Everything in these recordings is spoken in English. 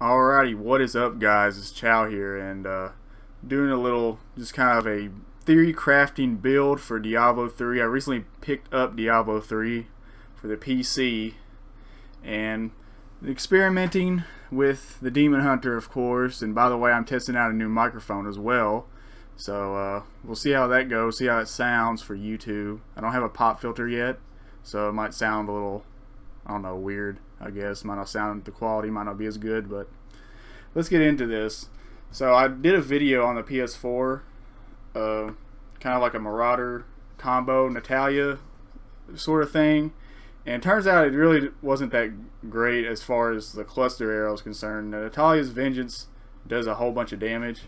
Alrighty, what is up, guys? It's Chow here, and doing a little, just kind of a theory crafting build for Diablo 3. I recently picked up Diablo 3 for the PC, and experimenting with the Demon Hunter, of course. And by the way, I'm testing out a new microphone as well, so we'll see how that goes, see how it sounds for YouTube. I don't have a pop filter yet, so it might sound a little, I don't know, weird, I guess. Might not sound, the quality might not be as good, but let's get into this. So I did a video on the PS4, kind of like a Marauder combo, Natayla sort of thing. And it turns out it really wasn't that great as far as the cluster arrow is concerned. Now, Natalia's Vengeance does a whole bunch of damage,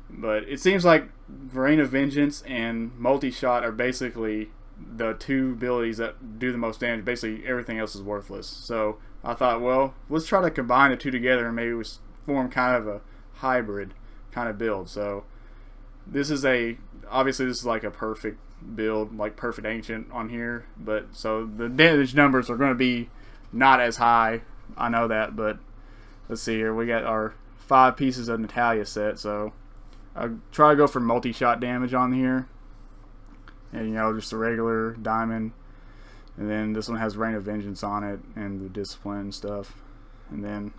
but it seems like Rain of Vengeance and Multishot are basically the two abilities that do the most damage. Basically everything else is worthless. So I thought, well, let's try to combine the two together and maybe form kind of a hybrid kind of build. So this is obviously this is like a perfect build, like perfect ancient on here, but so the damage numbers are going to be not as high, I know that. But let's see here, we got our 5 pieces of Natayla set, so I'll try to go for multi-shot damage on here. And you know, just a regular diamond, and then this one has Rain of Vengeance on it and the discipline and stuff. And then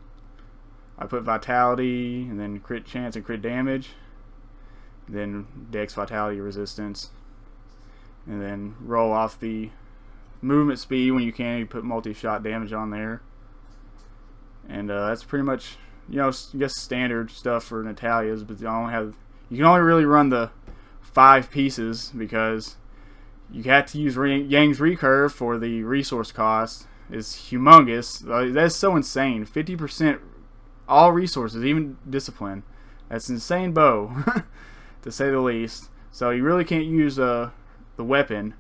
I put vitality, and then crit chance and crit damage, then dex vitality resistance, and then roll off the movement speed when you can. You put multi-shot damage on there, and that's pretty much, you know, I guess standard stuff for Natalia's. But you can only really run the 5 pieces because you have to use Yang's recurve for the resource cost. It's humongous. That's so insane. 50% all resources, even discipline. That's insane bow, to say the least. So you really can't use the weapon,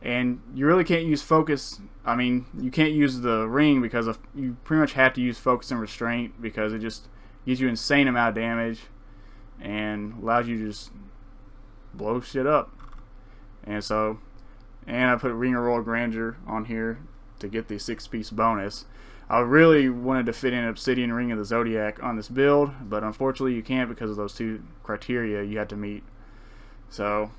and you really can't use focus. I mean, you can't use the ring because you pretty much have to use focus and restraint, because it just gives you an insane amount of damage and allows you to just blow shit up. And I put Ring of Royal Grandeur on here to get the 6-piece bonus. I really wanted to fit in Obsidian Ring of the Zodiac on this build, but unfortunately you can't because of those 2 criteria you had to meet. So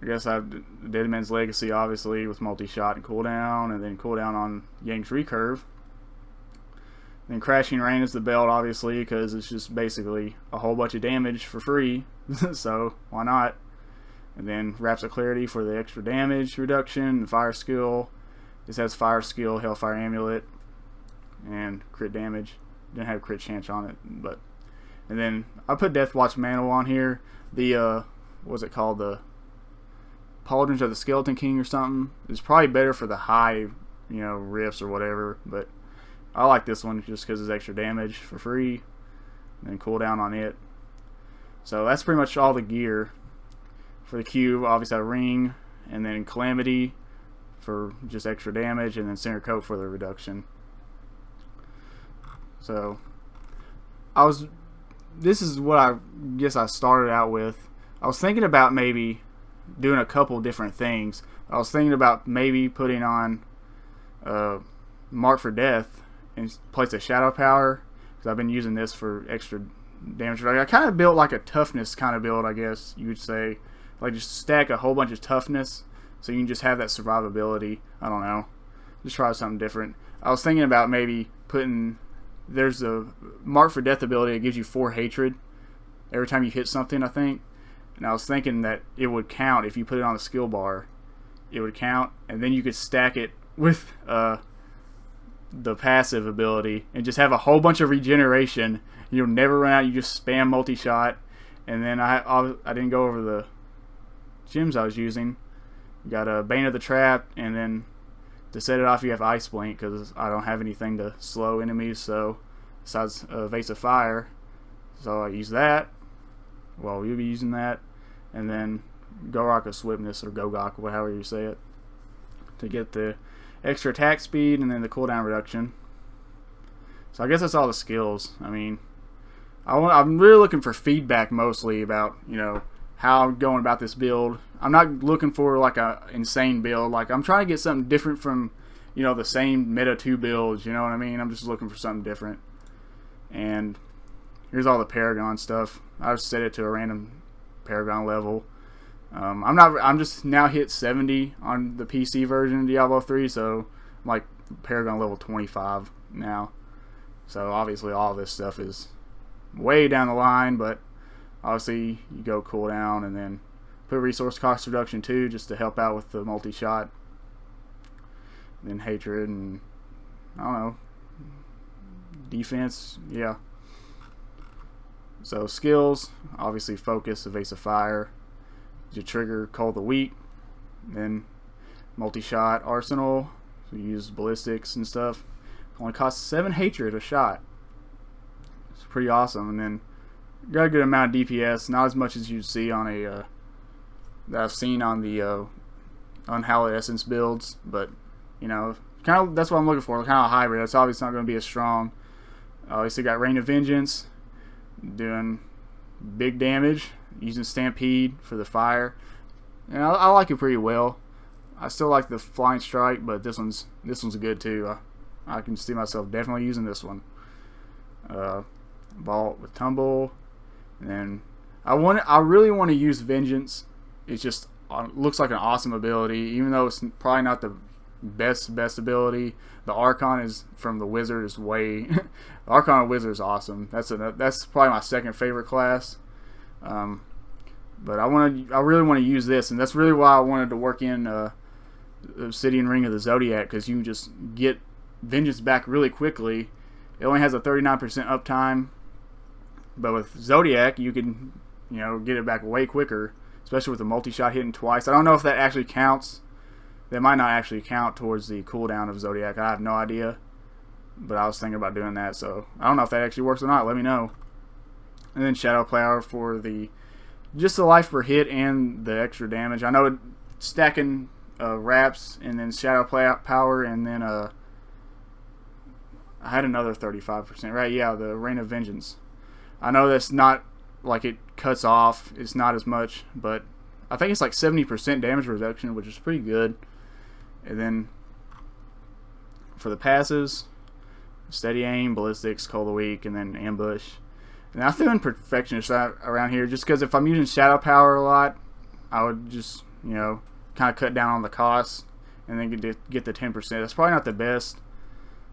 I guess I have Dead Man's Legacy, obviously, with multi-shot and cooldown, and then cooldown on Yang's recurve. Then Crashing Rain is the belt, obviously, because it's just basically a whole bunch of damage for free, so why not? And then Raps of Clarity for the extra damage reduction, and Fire Skill. This has Fire Skill, Hellfire Amulet, and crit damage. Didn't have crit chance on it, but. And then I put Deathwatch Mantle on here. The what's it called? The Pauldrons of the Skeleton King or something. It's probably better for the high, you know, rifts or whatever, but I like this one just because it's extra damage for free, and then cooldown on it. So that's pretty much all the gear. For the cube, obviously a ring, and then Calamity for just extra damage, and then Center Coat for the reduction. So this is what I guess I started out with. I was thinking about maybe doing a couple different things. I was thinking about maybe putting on Mark for Death in place of Shadow Power, because I've been using this for extra damage. I kind of built like a toughness kind of build, I guess you would say. Like, just stack a whole bunch of toughness so you can just have that survivability. I don't know. Just try something different. I was thinking about maybe there's a Mark for Death ability that gives you 4 hatred every time you hit something, I think. And I was thinking that it would count if you put it on the skill bar. It would count, and then you could stack it with the passive ability and just have a whole bunch of regeneration. You'll never run out. You just spam multi-shot. And then I didn't go over the gems I was using. You got a Bane of the Trap, and then to set it off you have Ice Blink, because I don't have anything to slow enemies, so besides Evasive Fire. So I use that. Well, you'll be using that, and then Gorok of Swiftness, or Gogok, however you say it, to get the extra attack speed and then the cooldown reduction. So I guess that's all the skills. I mean, I'm really looking for feedback mostly about, you know, how I'm going about this build. I'm not looking for like a insane build. Like, I'm trying to get something different from, you know, the same meta 2 builds, you know what I mean? I'm just looking for something different. And here's all the Paragon stuff. I've set it to a random Paragon level. I'm just now hit 70 on the PC version of Diablo 3, so I'm like Paragon level 25 now. So obviously all this stuff is way down the line, but obviously you go cooldown and then put resource cost reduction too, just to help out with the multi-shot. Then hatred and I don't know, defense, yeah. So skills, obviously focus, evasive fire, your trigger, cold the weak. Then multi-shot arsenal, so you use ballistics and stuff. Only costs 7 hatred a shot. It's pretty awesome. And then got a good amount of DPS, not as much as you'd see on a that I've seen on the Unhallowed Essence builds, but you know, kind of that's what I'm looking for, kind of a hybrid. It's obviously not going to be as strong. Obviously got Rain of Vengeance, doing big damage, using Stampede for the fire, and I like it pretty well. I still like the Flying Strike, but this one's good too. I can see myself definitely using this one. Vault with Tumble, and then I really want to use Vengeance. It just looks like an awesome ability, even though it's probably not the best ability. The Archon is from the Wizard is way the Archon of Wizard is awesome. That's probably my second favorite class. But I really want to use this, and that's really why I wanted to work in Obsidian Ring of the Zodiac, because you can just get Vengeance back really quickly. It only has a 39% uptime, but with Zodiac you can, you know, get it back way quicker, especially with the multi-shot hitting twice. I don't know if that actually counts. That might not actually count towards the cooldown of Zodiac. I have no idea, but I was thinking about doing that, so I don't know if that actually works or not. Let me know. And then Shadow Power for just the life per hit and the extra damage. I know stacking wraps and then Shadow Power, and then I had another 35%, right? Yeah, the Rain of Vengeance. I know that's not like it cuts off. It's not as much, but I think it's like 70% damage reduction, which is pretty good. And then for the passives, Steady Aim, Ballistics, Cold the Weak, and then Ambush. And I threw in Perfectionist around here just because if I'm using Shadow Power a lot, I would just, you know, kind of cut down on the cost and then get the 10%. That's probably not the best.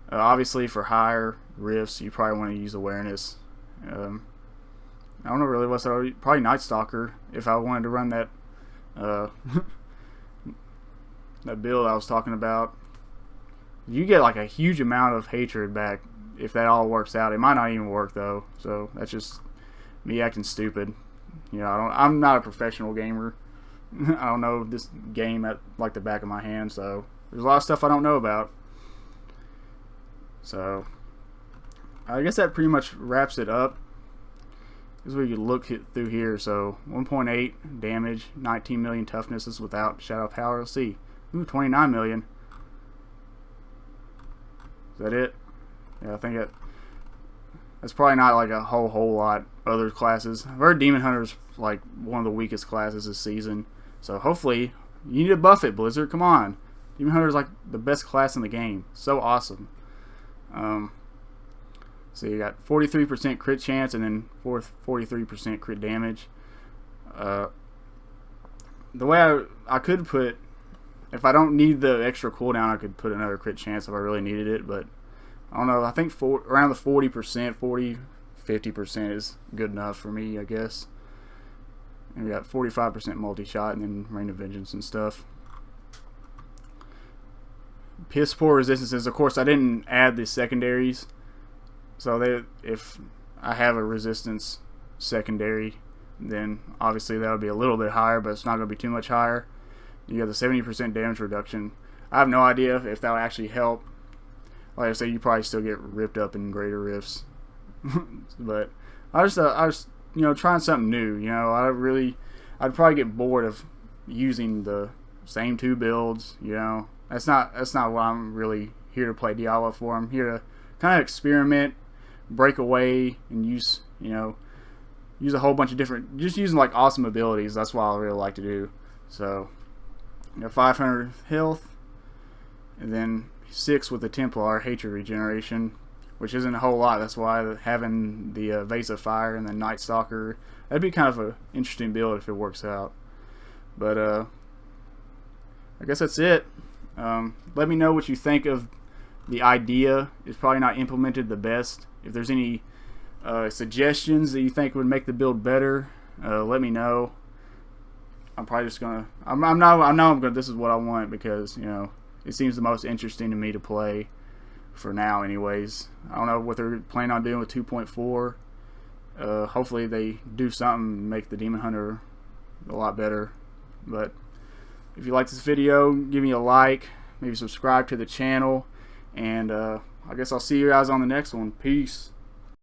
Obviously, for higher rifts, you probably want to use Awareness. I don't know really what's probably Night Stalker if I wanted to run that that build I was talking about. You get like a huge amount of hatred back if that all works out. It might not even work though, so that's just me acting stupid. You know, I'm not a professional gamer. I don't know this game at like the back of my hand, so there's a lot of stuff I don't know about. So I guess that pretty much wraps it up. This is where you can look through here. So 1.8 damage, 19 million toughness is without Shadow Power. Let's see. Ooh, 29 million. Is that it? Yeah, I think that's probably not like a whole lot. Other classes. I've heard Demon Hunter's like one of the weakest classes this season. So hopefully you need to buff it, Blizzard. Come on. Demon Hunter's like the best class in the game. So awesome. So you got 43% crit chance and then 43% crit damage. The way I could put, if I don't need the extra cooldown, I could put another crit chance if I really needed it, but I don't know. I think around the 40%, 50% is good enough for me, I guess. And we got 45% multi-shot and then Rain of Vengeance and stuff. Piss Poor resistances. Of course, I didn't add the secondaries. So if I have a resistance secondary, then obviously that would be a little bit higher, but it's not going to be too much higher. You got the 70% damage reduction. I have no idea if that will actually help. Like I said, you probably still get ripped up in greater rifts. But I just you know, trying something new. You know, I'd probably get bored of using the same two builds. You know, that's not what I'm really here to play Diablo for. I'm here to kind of experiment, break away, and use a whole bunch of different, just using like awesome abilities. That's what I really like to do. So you got 500 health, and then 6 with the Templar hatred regeneration. which isn't a whole lot. That's why having the Vase of Fire and the Night Stalker, that'd be kind of an interesting build if it works out. But I guess that's it. Let me know what you think of the idea. It's probably not implemented the best. If there's any suggestions that you think would make the build better, let me know. I'm probably just gonna. I know I'm gonna. This is what I want because it seems the most interesting to me to play for now. Anyways, I don't know what they're planning on doing with 2.4. Hopefully they do something to make the Demon Hunter a lot better. But if you like this video, give me a like, maybe subscribe to the channel, and I guess I'll see you guys on the next one. Peace.